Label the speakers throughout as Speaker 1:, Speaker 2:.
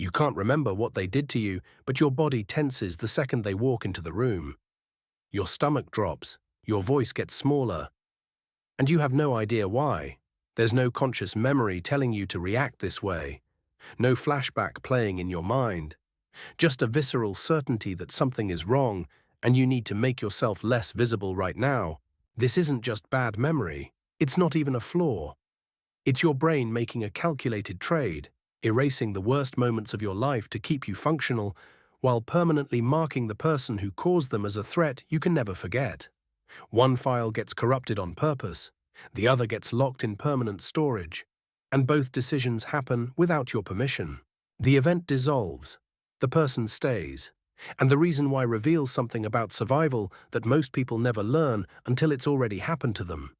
Speaker 1: You can't remember what they did to you, but your body tenses the second they walk into the room. Your stomach drops, your voice gets smaller, and you have no idea why. There's no conscious memory telling you to react this way, no flashback playing in your mind, just a visceral certainty that something is wrong and you need to make yourself less visible right now. This isn't just bad memory, it's not even a flaw. It's your brain making a calculated trade, erasing the worst moments of your life to keep you functional, while permanently marking the person who caused them as a threat you can never forget. One file gets corrupted on purpose, the other gets locked in permanent storage, and both decisions happen without your permission. The event dissolves, the person stays, and the reason why reveals something about survival that most people never learn until it's already happened to them.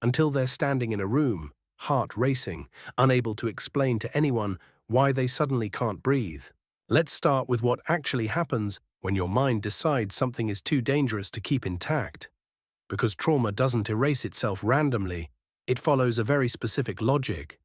Speaker 1: Until they're standing in a room, heart racing, unable to explain to anyone why they suddenly can't breathe. Let's start with what actually happens when your mind decides something is too dangerous to keep intact. Because trauma doesn't erase itself randomly, it follows a very specific logic.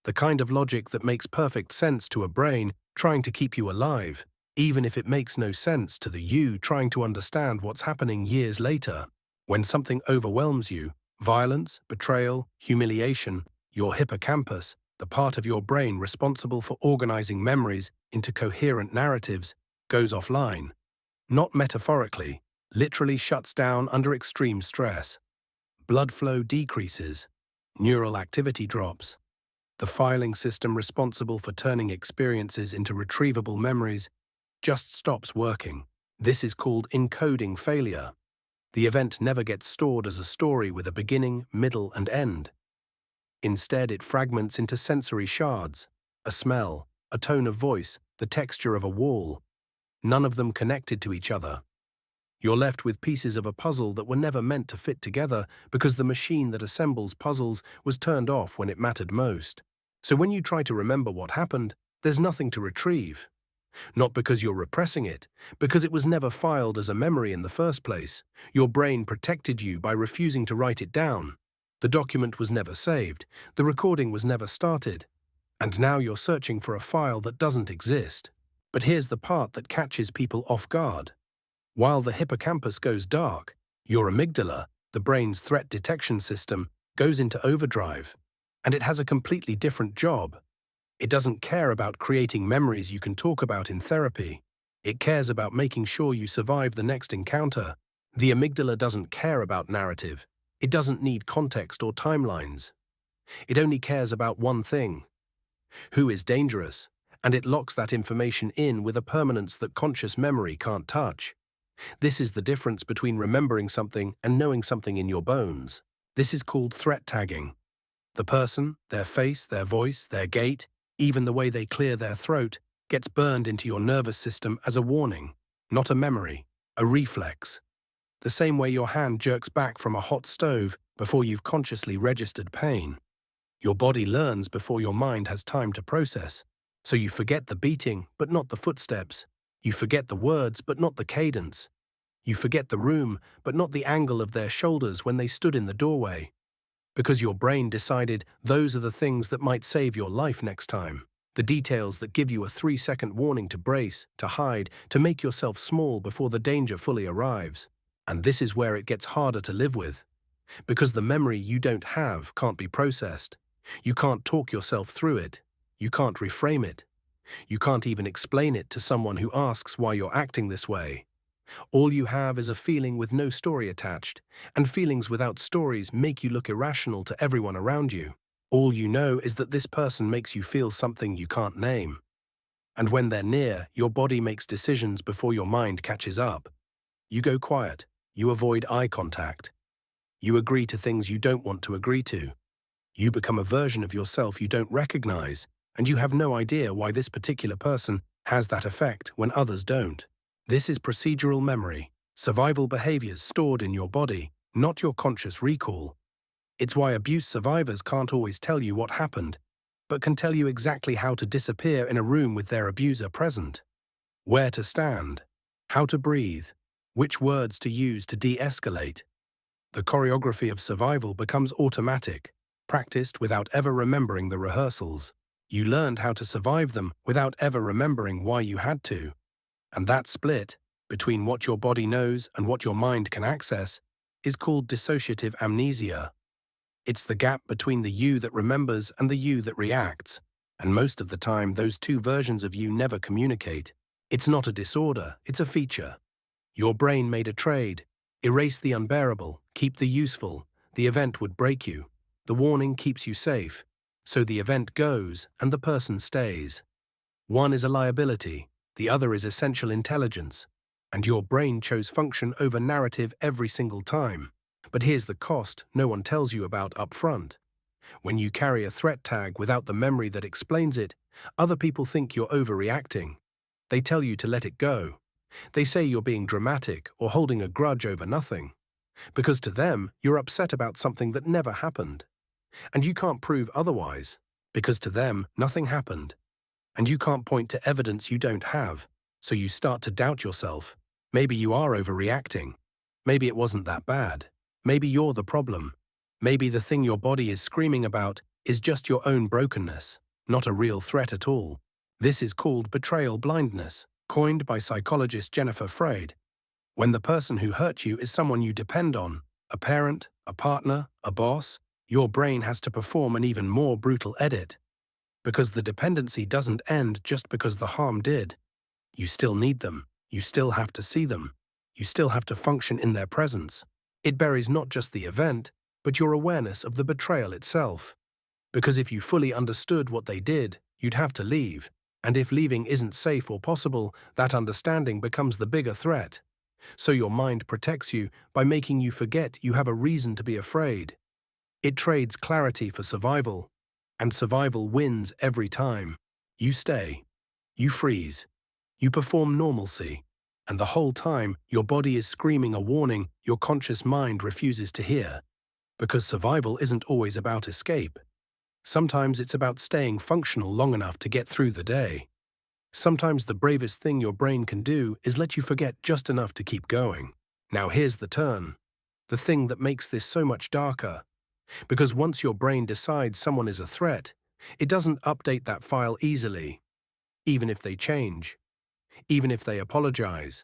Speaker 1: The kind of logic that makes perfect sense to a brain trying to keep you alive, even if it makes no sense to the you trying to understand what's happening years later. When something overwhelms you, violence, betrayal, humiliation, your hippocampus, the part of your brain responsible for organizing memories into coherent narratives, goes offline. Not metaphorically, literally shuts down under extreme stress. Blood flow decreases, neural activity drops. The filing system responsible for turning experiences into retrievable memories just stops working. This is called encoding failure. The event never gets stored as a story with a beginning, middle, and end. Instead, it fragments into sensory shards, a smell, a tone of voice, the texture of a wall, none of them connected to each other. You're left with pieces of a puzzle that were never meant to fit together because the machine that assembles puzzles was turned off when it mattered most. So when you try to remember what happened, there's nothing to retrieve. Not because you're repressing it, because it was never filed as a memory in the first place. Your brain protected you by refusing to write it down. The document was never saved, the recording was never started, and now you're searching for a file that doesn't exist. But here's the part that catches people off guard. While the hippocampus goes dark, your amygdala, the brain's threat detection system, goes into overdrive, and it has a completely different job. It doesn't care about creating memories you can talk about in therapy. It cares about making sure you survive the next encounter. The amygdala doesn't care about narrative. It doesn't need context or timelines. It only cares about one thing: who is dangerous, and it locks that information in with a permanence that conscious memory can't touch. This is the difference between remembering something and knowing something in your bones. This is called threat tagging. The person, their face, their voice, their gait, even the way they clear their throat, gets burned into your nervous system as a warning, not a memory, a reflex. The same way your hand jerks back from a hot stove before you've consciously registered pain. Your body learns before your mind has time to process. So you forget the beating, but not the footsteps. You forget the words, but not the cadence. You forget the room, but not the angle of their shoulders when they stood in the doorway. Because your brain decided those are the things that might save your life next time. The details that give you a 3-second warning to brace, to hide, to make yourself small before the danger fully arrives. And this is where it gets harder to live with. Because the memory you don't have can't be processed. You can't talk yourself through it. You can't reframe it. You can't even explain it to someone who asks why you're acting this way. All you have is a feeling with no story attached, and feelings without stories make you look irrational to everyone around you. All you know is that this person makes you feel something you can't name. And when they're near, your body makes decisions before your mind catches up. You go quiet. You avoid eye contact. You agree to things you don't want to agree to. You become a version of yourself you don't recognize, and you have no idea why this particular person has that effect when others don't. This is procedural memory, survival behaviors stored in your body, not your conscious recall. It's why abuse survivors can't always tell you what happened, but can tell you exactly how to disappear in a room with their abuser present. Where to stand, how to breathe, which words to use to de-escalate. The choreography of survival becomes automatic, practiced without ever remembering the rehearsals. You learned how to survive them without ever remembering why you had to. And that split, between what your body knows and what your mind can access, is called dissociative amnesia. It's the gap between the you that remembers and the you that reacts. And most of the time, those two versions of you never communicate. It's not a disorder, it's a feature. Your brain made a trade. Erase the unbearable, keep the useful. The event would break you. The warning keeps you safe. So the event goes, and the person stays. One is a liability, the other is essential intelligence. And your brain chose function over narrative every single time. But here's the cost no one tells you about up front. When you carry a threat tag without the memory that explains it, other people think you're overreacting. They tell you to let it go. They say you're being dramatic or holding a grudge over nothing. Because to them, you're upset about something that never happened. And you can't prove otherwise, because to them, nothing happened. And you can't point to evidence you don't have, so you start to doubt yourself. Maybe you are overreacting. Maybe it wasn't that bad. Maybe you're the problem. Maybe the thing your body is screaming about is just your own brokenness, not a real threat at all. This is called betrayal blindness, coined by psychologist Jennifer Freyd. When the person who hurt you is someone you depend on, a parent, a partner, a boss, your brain has to perform an even more brutal edit. Because the dependency doesn't end just because the harm did. You still need them. You still have to see them. You still have to function in their presence. It buries not just the event, but your awareness of the betrayal itself. Because if you fully understood what they did, you'd have to leave. And if leaving isn't safe or possible, that understanding becomes the bigger threat. So your mind protects you by making you forget you have a reason to be afraid. It trades clarity for survival, and survival wins every time. You stay. You freeze. You perform normalcy. And the whole time, your body is screaming a warning your conscious mind refuses to hear. Because survival isn't always about escape. Sometimes it's about staying functional long enough to get through the day. Sometimes the bravest thing your brain can do is let you forget just enough to keep going. Now here's the turn. The thing that makes this so much darker. Because once your brain decides someone is a threat, it doesn't update that file easily. Even if they change. Even if they apologize.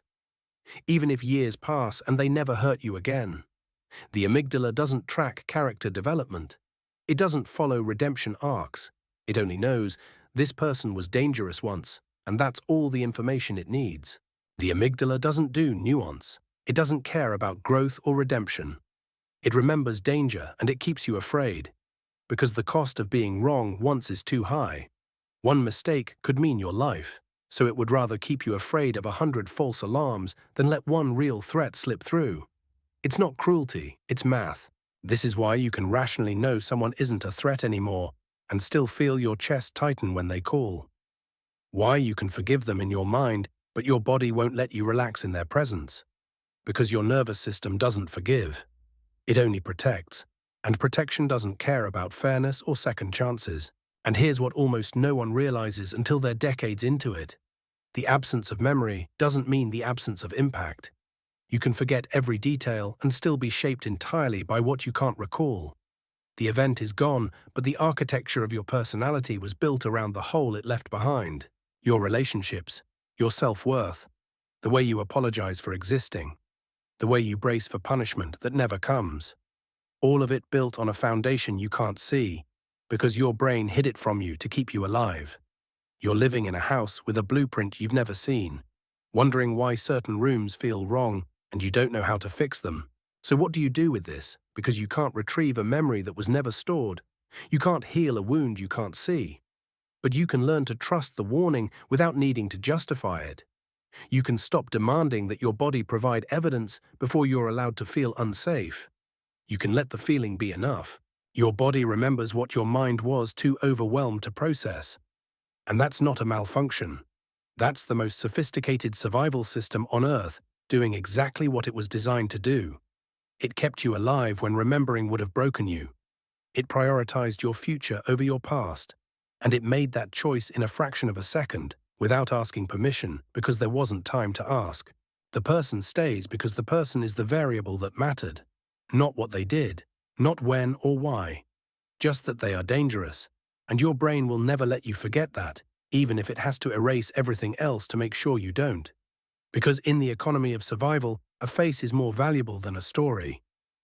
Speaker 1: Even if years pass and they never hurt you again. The amygdala doesn't track character development. It doesn't follow redemption arcs. It only knows this person was dangerous once, and that's all the information it needs. The amygdala doesn't do nuance. It doesn't care about growth or redemption. It remembers danger and it keeps you afraid. Because the cost of being wrong once is too high. One mistake could mean your life, so it would rather keep you afraid of 100 false alarms than let one real threat slip through. It's not cruelty, it's math. This is why you can rationally know someone isn't a threat anymore and still feel your chest tighten when they call. Why you can forgive them in your mind, but your body won't let you relax in their presence. Because your nervous system doesn't forgive. It only protects, and protection doesn't care about fairness or second chances. And here's what almost no one realizes until they're decades into it. The absence of memory doesn't mean the absence of impact. You can forget every detail and still be shaped entirely by what you can't recall. The event is gone, but the architecture of your personality was built around the hole it left behind. Your relationships, your self-worth, the way you apologize for existing, the way you brace for punishment that never comes. All of it built on a foundation you can't see, because your brain hid it from you to keep you alive. You're living in a house with a blueprint you've never seen, wondering why certain rooms feel wrong and you don't know how to fix them. So what do you do with this? Because you can't retrieve a memory that was never stored. You can't heal a wound you can't see. But you can learn to trust the warning without needing to justify it. You can stop demanding that your body provide evidence before you're allowed to feel unsafe. You can let the feeling be enough. Your body remembers what your mind was too overwhelmed to process. And that's not a malfunction. That's the most sophisticated survival system on Earth, doing exactly what it was designed to do. It kept you alive when remembering would have broken you. It prioritized your future over your past. And it made that choice in a fraction of a second, without asking permission, because there wasn't time to ask. The person stays because the person is the variable that mattered. Not what they did, not when or why. Just that they are dangerous. And your brain will never let you forget that, even if it has to erase everything else to make sure you don't. Because in the economy of survival, a face is more valuable than a story.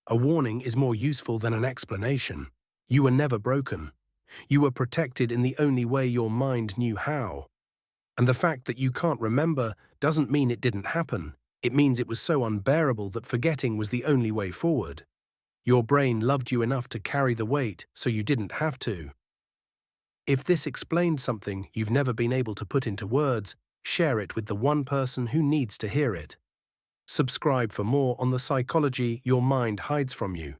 Speaker 1: A warning is more useful than an explanation. You were never broken. You were protected in the only way your mind knew how. And the fact that you can't remember doesn't mean it didn't happen. It means it was so unbearable that forgetting was the only way forward. Your brain loved you enough to carry the weight so you didn't have to. If this explained something you've never been able to put into words, share it with the one person who needs to hear it. Subscribe for more on the psychology your mind hides from you.